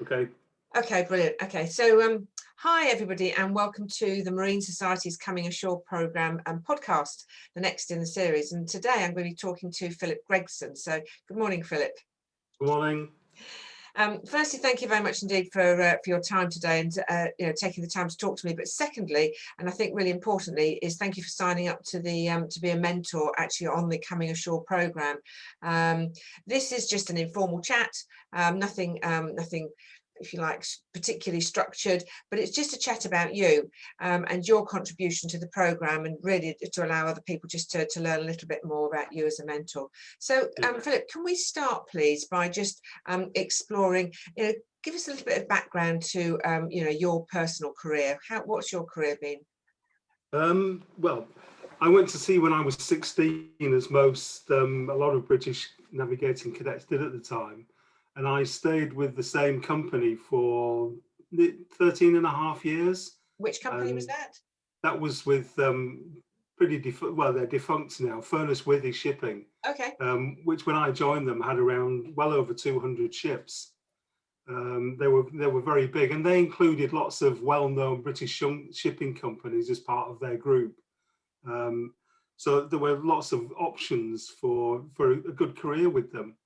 Okay. Okay, brilliant. Okay, so hi everybody, and welcome to the Marine Society's Coming Ashore programme and podcast, the next in the series. And today I'm going to be talking to Philip Gregson. So, good morning, Philip. Good morning. Firstly, thank you very much indeed for your time today and taking the time to talk to me. But secondly, and I think really importantly, is thank you for signing up to the to be a mentor actually on the Coming Ashore programme. This is just an informal chat, nothing, if you like, particularly structured, but it's just a chat about you and your contribution to the programme, and really to allow other people just to learn a little bit more about you as a mentor. So, Philip, can we start, please, by just exploring, give us a little bit of background to, your personal career. What's your career been? Well, I went to sea when I was 16, as most, a lot of British navigating cadets did at the time. And I stayed with the same company for 13 and a half years. Which company was that? That was with they're defunct now, Furness Withy Shipping. Okay. Which when I joined them had around well over 200 ships. They were very big, and they included lots of well-known British shipping companies as part of their group. So there were lots of options for a good career with them.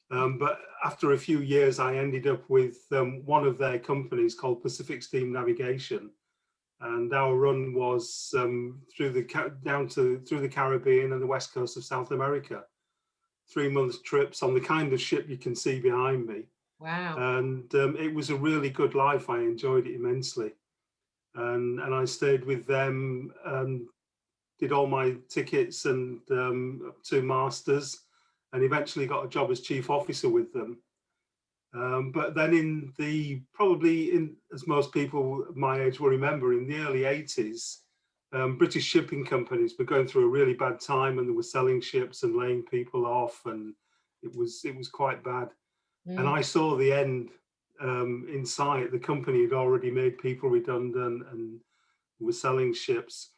But after a few years, I ended up with one of their companies called Pacific Steam Navigation, and our run was through the Caribbean and the west coast of South America. 3-month trips on the kind of ship you can see behind me. Wow! And it was a really good life. I enjoyed it immensely, and I stayed with them and did all my tickets and up to masters, and eventually got a job as chief officer with them. But then as most people my age will remember, in the early 80s, British shipping companies were going through a really bad time, and they were selling ships and laying people off, and it was quite bad. And I saw the end in sight. The company had already made people redundant and was selling ships.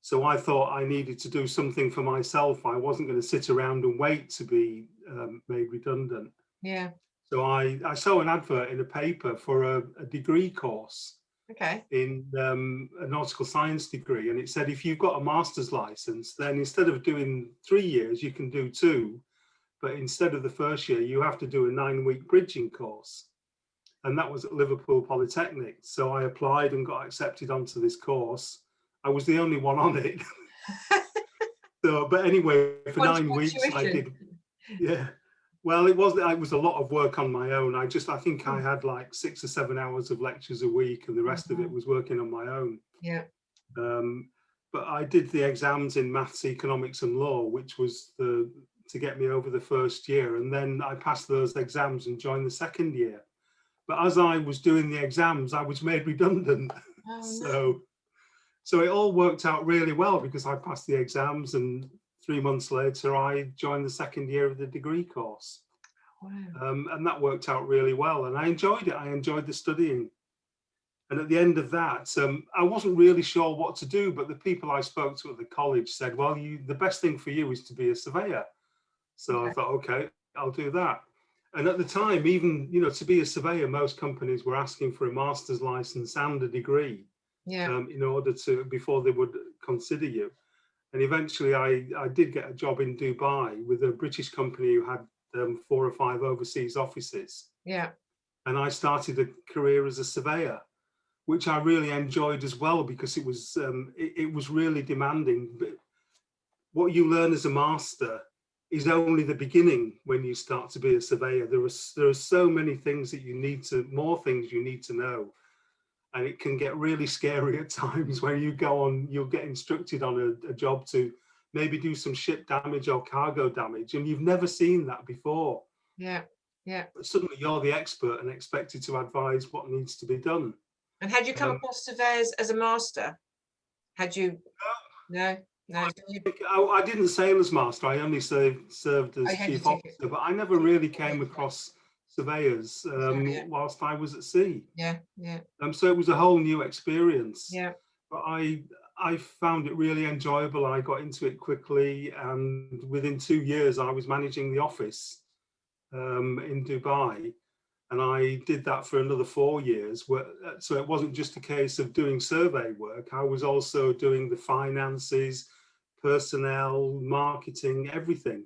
So I thought I needed to do something for myself. I wasn't going to sit around and wait to be made redundant. Yeah. So I saw an advert in a paper for a degree course. Okay. In a nautical science degree, and it said if you've got a master's license, then instead of doing 3 years, you can do 2. But instead of the first year, you have to do a 9-week bridging course. And that was at Liverpool Polytechnic. So I applied and got accepted onto this course. I was the only one on it. But anyway, for 9 weeks I did. Yeah. Well, it was a lot of work on my own. I think I had like 6 or 7 hours of lectures a week, and the rest of it was working on my own. Yeah. But I did the exams in maths, economics and law, which was to get me over the first year. And then I passed those exams and joined the second year. But as I was doing the exams, I was made redundant. Oh, no. So it all worked out really well, because I passed the exams, and 3 months later, I joined the second year of the degree course. Wow. And that worked out really well. And I enjoyed it. I enjoyed the studying. And at the end of that, I wasn't really sure what to do, but the people I spoke to at the college said, well, the best thing for you is to be a surveyor. So I thought, okay, I'll do that. And at the time, even, to be a surveyor, most companies were asking for a master's license and a degree. Yeah. In order before they would consider you. And eventually I did get a job in Dubai with a British company who had 4 or 5 overseas offices. Yeah. And I started a career as a surveyor, which I really enjoyed as well, because it was really demanding. But what you learn as a master is only the beginning when you start to be a surveyor. There are so many things that more things you need to know. And it can get really scary at times when you'll get instructed on a job to maybe do some ship damage or cargo damage, and you've never seen that before. Yeah, yeah. But suddenly you're the expert and expected to advise what needs to be done. And had you come across surveyors as a master? Had you? No. I didn't sail as master. I only served as chief officer, but I never really came across surveyors whilst I was at sea. Yeah. So it was a whole new experience. Yeah. But I found it really enjoyable. I got into it quickly, and within 2 years I was managing the office in Dubai. And I did that for another 4 years. So it wasn't just a case of doing survey work. I was also doing the finances, personnel, marketing, everything.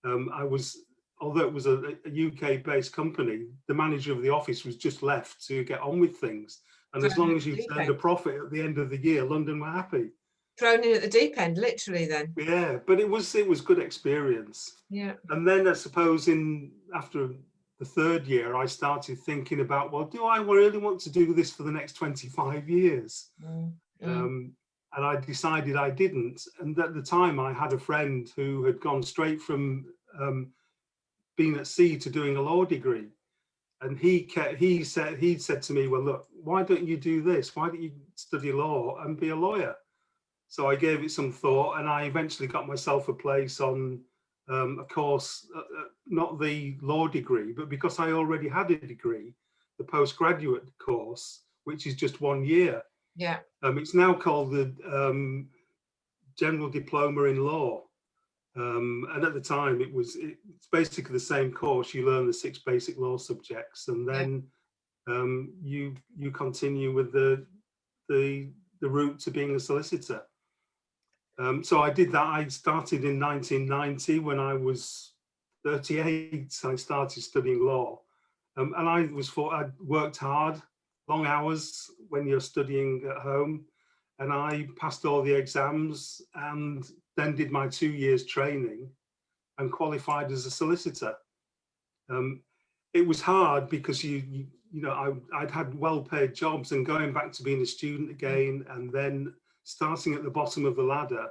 Although it was a UK-based company, the manager of the office was just left to get on with things. And as Thrown long in as at you the deep turned end. a profit at the end of the year, London were happy. Thrown in at the deep end, literally then. Yeah, but it was good experience. Yeah. And then I suppose after the third year, I started thinking about, well, do I really want to do this for the next 25 years? And I decided I didn't. And at the time, I had a friend who had gone straight from being at sea to doing a law degree. And he said to me, well, look, why don't you do this? Why don't you study law and be a lawyer? So I gave it some thought, and I eventually got myself a place on a course, not the law degree, but because I already had a degree, the postgraduate course, which is just 1 year. Yeah. It's now called the General Diploma in Law. And at the time, it's basically the same course. You learn the 6 basic law subjects, and then you continue with the route to being a solicitor. So I did that. I started in 1990 when I was 38. I started studying law, and I worked hard, long hours when you're studying at home, and I passed all the exams and then did my 2 years training and qualified as a solicitor. It was hard because I'd had well-paid jobs, and going back to being a student again, and then starting at the bottom of the ladder,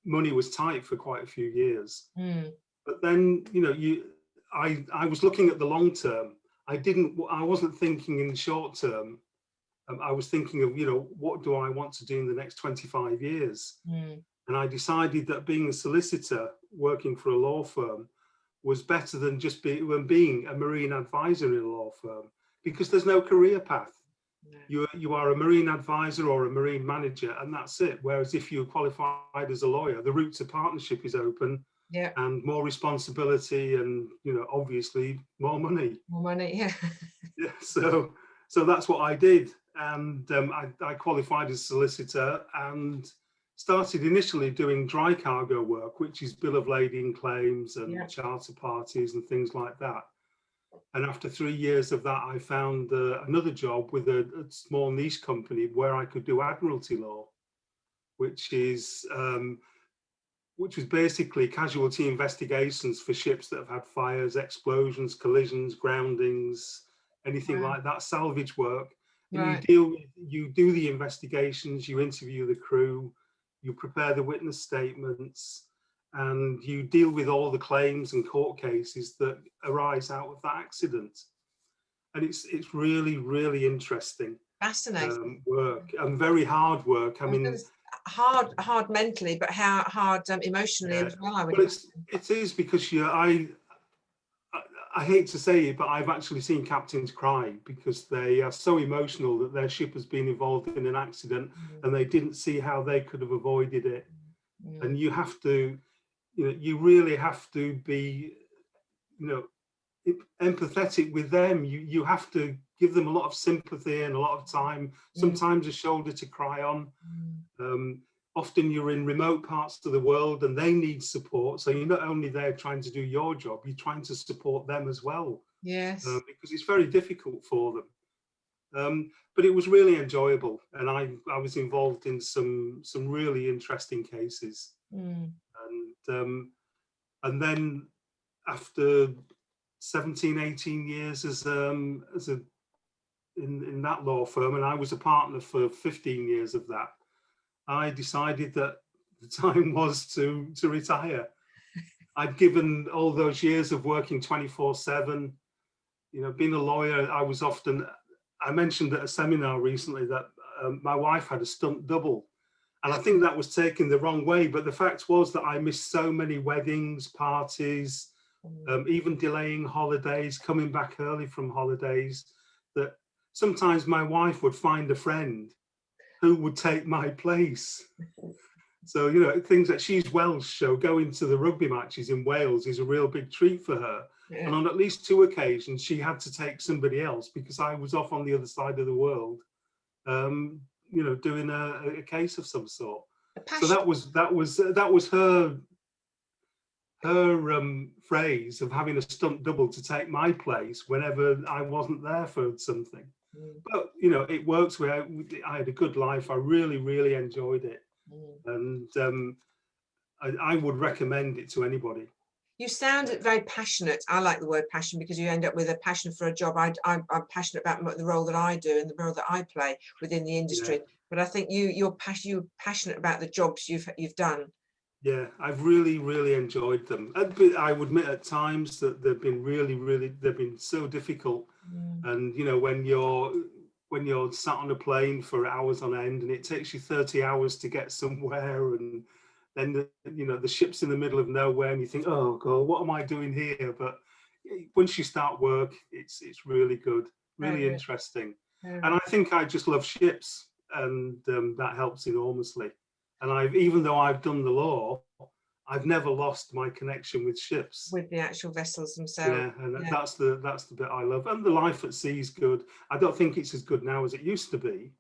money was tight for quite a few years. But then, I was looking at the long term. I wasn't thinking in the short term. I was thinking of, what do I want to do in the next 25 years? And I decided that being a solicitor, working for a law firm, was better than just being a marine advisor in a law firm, because there's no career path. You are a marine advisor or a marine manager, and that's it. Whereas if you're qualified as a lawyer, the route to partnership is open, and more responsibility, and obviously more money. More money, yeah. Yeah. So that's what I did, and I qualified as solicitor and started initially doing dry cargo work, which is bill of lading claims and charter parties and things like that. And after 3 years of that, I found another job with a small niche company where I could do admiralty law, which was basically casualty investigations for ships that have had fires, explosions, collisions, groundings, anything like that, salvage work. And you do the investigations, you interview the crew, you prepare the witness statements, and you deal with all the claims and court cases that arise out of that accident. And it's really, really interesting. Fascinating work, and very hard work. I mean, hard mentally, but how hard emotionally as well, I would imagine. It is, because I hate to say it, but I've actually seen captains cry because they are so emotional that their ship has been involved in an accident and they didn't see how they could have avoided it. And you have to, you really have to be, empathetic with them. You have to give them a lot of sympathy and a lot of time, sometimes a shoulder to cry on. Often you're in remote parts of the world and they need support. So you're not only there trying to do your job, you're trying to support them as well. Yes. Because it's very difficult for them. But it was really enjoyable. And I was involved in some really interesting cases. And then after 17, 18 years in that law firm, and I was a partner for 15 years of that, I decided that the time was to retire. I'd given all those years of working 24/7, being a lawyer. I mentioned at a seminar recently that my wife had a stunt double, and I think that was taken the wrong way. But the fact was that I missed so many weddings, parties, even delaying holidays, coming back early from holidays, that sometimes my wife would find a friend who would take my place. So, things that she's Welsh, so going to the rugby matches in Wales is a real big treat for her. And on at least 2 occasions, she had to take somebody else because I was off on the other side of the world, doing a case of some sort. So that was her phrase of having a stunt double to take my place whenever I wasn't there for something. But it works. I had a good life. I really, really enjoyed it, and I would recommend it to anybody. You sound very passionate. I like the word passion because you end up with a passion for a job. I'm passionate about the role that I do and the role that I play within the industry. Yeah. But I think you're passionate about the jobs you've done. Yeah, I've really, really enjoyed them. I would admit at times that they've been so difficult. And when you're sat on a plane for hours on end and it takes you 30 hours to get somewhere, and then the ship's in the middle of nowhere and you think, oh God, what am I doing here? But once you start work, it's really good, really interesting. And I think I just love ships, and that helps enormously. And even though I've done the law, I've never lost my connection with ships, with the actual vessels themselves. Yeah, and that's the bit I love. And the life at sea is good. I don't think it's as good now as it used to be,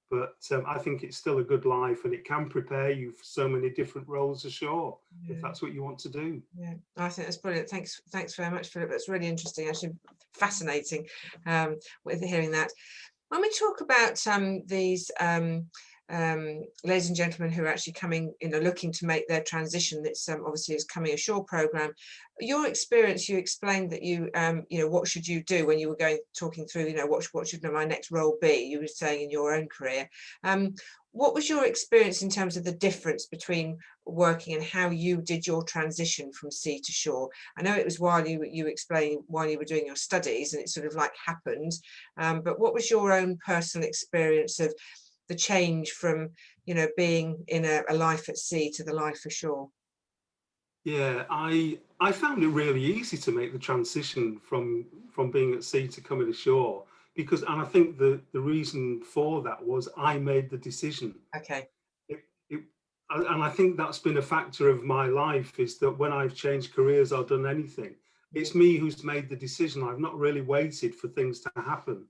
but I think it's still a good life, and it can prepare you for so many different roles ashore, if that's what you want to do. Yeah, I think that's brilliant. Thanks very much, Philip. That's really interesting, actually fascinating with hearing that. When we talk about these ladies and gentlemen who are actually coming, looking to make their transition, that's obviously is Coming Ashore program. Your experience, you explained that you what should you do when you were talking through, what should my next role be? You were saying in your own career. What was your experience in terms of the difference between working and how you did your transition from sea to shore? I know it was while you explained while you were doing your studies, and it sort of like happened. But what was your own personal experience of the change from being in a life at sea to the life ashore? Yeah, I found it really easy to make the transition from being at sea to coming ashore, and I think the reason for that was I made the decision. Okay. And I think that's been a factor of my life, is that when I've changed careers or done anything, it's me who's made the decision. I've not really waited for things to happen.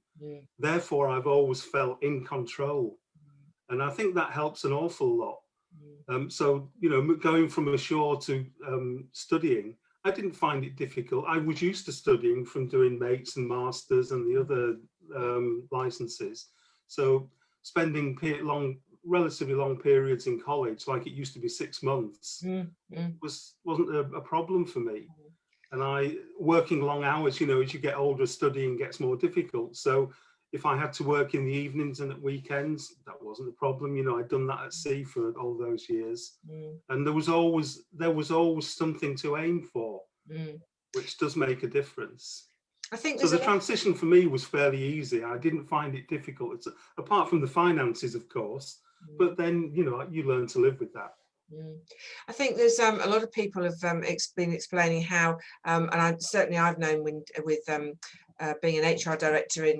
Therefore, I've always felt in control. And I think that helps an awful lot. So, going from ashore to studying, I didn't find it difficult. I was used to studying from doing mates and masters and the other licenses. So spending relatively long periods in college, like it used to be 6 months, wasn't a problem for me. And working long hours, as you get older, studying gets more difficult. So if I had to work in the evenings and at weekends, that wasn't a problem. I'd done that at sea for all those years. And there was always something to aim for, which does make a difference. I think so. The transition for me was fairly easy. I didn't find it difficult, apart from the finances, of course. But then, you learn to live with that. I think there's a lot of people have been explaining how, and I've known with being an HR director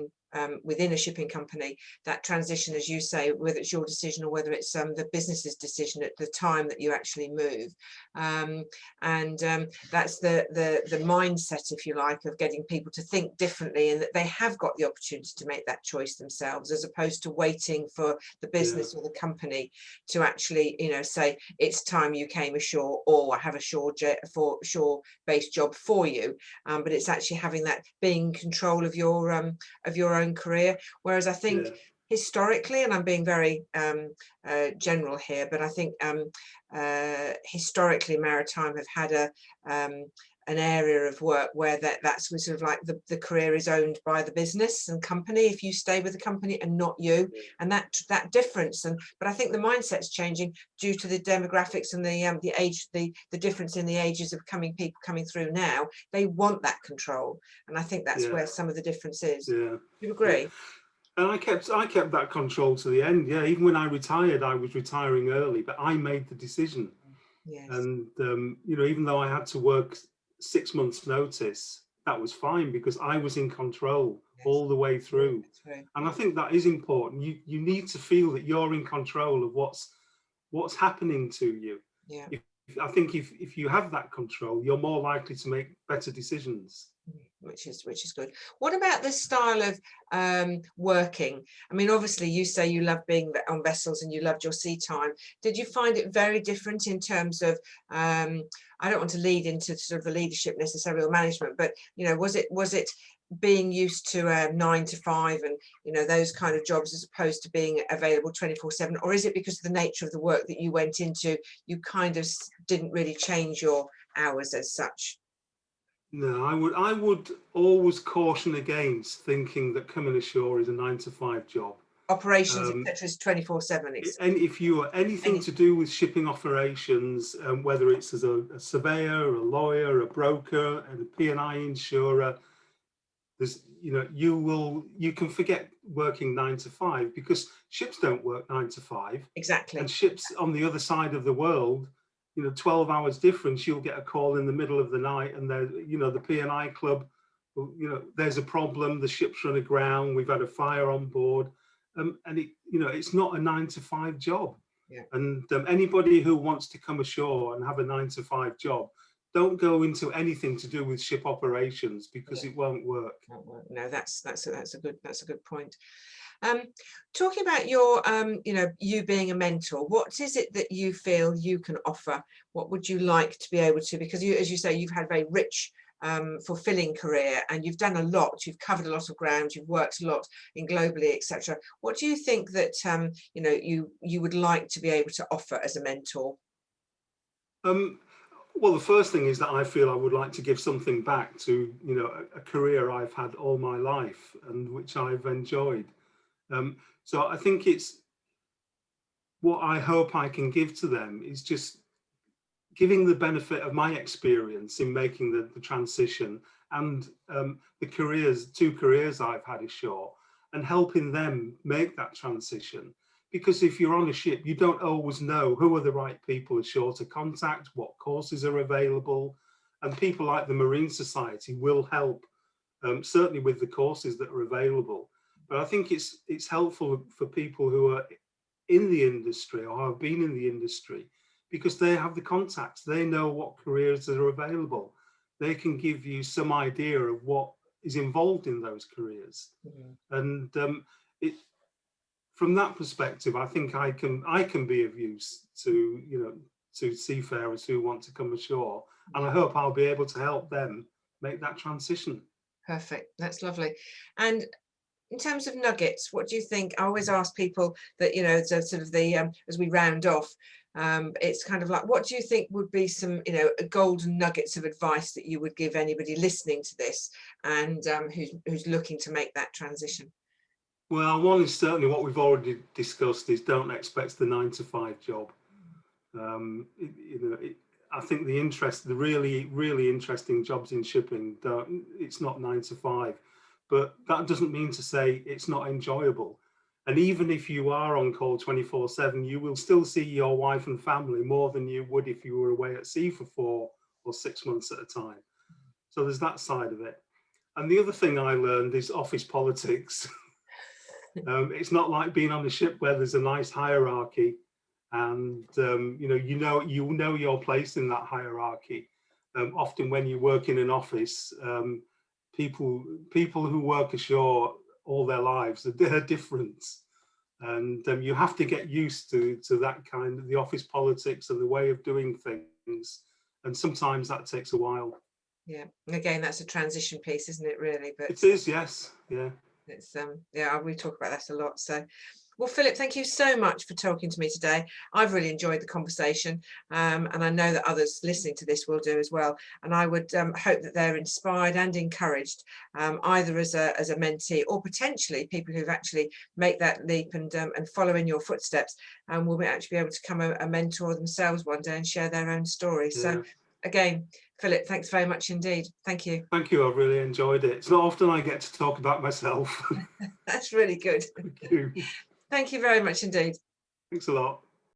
within a shipping company, that transition, as you say, whether it's your decision or whether it's the business's decision at the time that you actually move, that's the mindset, if you like, of getting people to think differently, and that they have got the opportunity to make that choice themselves, as opposed to waiting for the business or the company to actually say it's time you came ashore, or I have a shore-based job for you. But it's actually having that, being in control of your own career. Whereas I think historically, and I'm being very general here, but I think historically maritime have had an area of work where that's sort of like the career is owned by the business and company, if you stay with the company and not you, and that difference. But I think the mindset's changing due to the demographics and the age, the difference in the ages of people coming through now. They want that control, and I think that's where some of the difference is. Do you agree? And I kept that control to the end. Yeah, even when I retired, I was retiring early, but I made the decision. Yes. And even though I had to work 6 months notice, that was fine, because I was in control all the way through. And I think that is important. You need to feel that you're in control of what's happening to you. Yeah. If I think if you have that control, you're more likely to make better decisions. Which is good. What about the style of working? I mean, obviously you say you love being on vessels and you loved your sea time. Did you find it very different in terms of I don't want to lead into sort of the leadership necessarily or management, but you know, was it being used to 9 to 5 and you know those kind of jobs as opposed to being available 24/7, or is it because of the nature of the work that you went into, you kind of didn't really change your hours as such? No, I would always caution against thinking that coming ashore is a 9 to 5 job. Operations, etc., is 24/7. And if you are anything to do with shipping operations, whether it's as a surveyor, a lawyer, a broker, and a P&I insurer, there's, you know, you can forget working 9 to 5 because ships don't work 9 to 5. Exactly. And ships on the other side of the world, you know, 12 hours difference, you'll get a call in the middle of the night and there, you know, the P&I club, you know, there's a problem, the ship's run aground, we've had a fire on board. And it, you know, it's not a 9 to 5 job. Yeah. And anybody who wants to come ashore and have a 9 to 5 job, don't go into anything to do with ship operations because it won't work. No, that's a good point. Talking about your you know, you being a mentor, what is it that you feel you can offer? What would you like to be able to, because you, as you say, you've had a very rich fulfilling career and you've done a lot, you've covered a lot of ground, you've worked a lot in globally, etc. What do you think that you know, you would like to be able to offer as a mentor? Well, the first thing is that I feel I would like to give something back to, you know, a career I've had all my life and which I've enjoyed. So I think it's what I hope I can give to them is just giving the benefit of my experience in making the transition and the 2 careers I've had ashore and helping them make that transition. Because if you're on a ship, you don't always know who are the right people ashore to contact, what courses are available, and people like the Marine Society will help, certainly with the courses that are available. But I think it's helpful for people who are in the industry or have been in the industry because they have the contacts, they know what careers are available. They can give you some idea of what is involved in those careers. And from that perspective, I think I can be of use to, you know, to seafarers who want to come ashore, and I hope I'll be able to help them make that transition. Perfect, that's lovely. And in terms of nuggets, what do you think? I always ask people that, you know, so sort of the as we round off, it's kind of like, what do you think would be some, you know, golden nuggets of advice that you would give anybody listening to this and who's looking to make that transition? Well, one is certainly what we've already discussed is don't expect the 9 to 5 job. You know, I think the really interesting jobs in shipping, it's not 9 to 5, but that doesn't mean to say it's not enjoyable. And even if you are on call 24/7, you will still see your wife and family more than you would if you were away at sea for 4 or 6 months at a time. So there's that side of it. And the other thing I learned is office politics. It's not like being on a ship where there's a nice hierarchy and you know your place in that hierarchy. Often when you work in an office, people who work ashore all their lives are different, and you have to get used to that kind of the office politics and the way of doing things, and sometimes that takes a while. Yeah, and again, that's a transition piece, isn't it, really? But it is, yes. Yeah. It's yeah, we talk about that a lot. So, well, Philip, thank you so much for talking to me today. I've really enjoyed the conversation, and I know that others listening to this will do as well. And I would hope that they're inspired and encouraged, either as a mentee or potentially people who've actually make that leap and follow in your footsteps, and will actually be able to become a mentor themselves one day and share their own story. Yeah. So, again, Philip, thanks very much indeed. Thank you. Thank you. I've really enjoyed it. It's not often I get to talk about myself. That's really good. Thank you. Thank you very much indeed. Thanks a lot.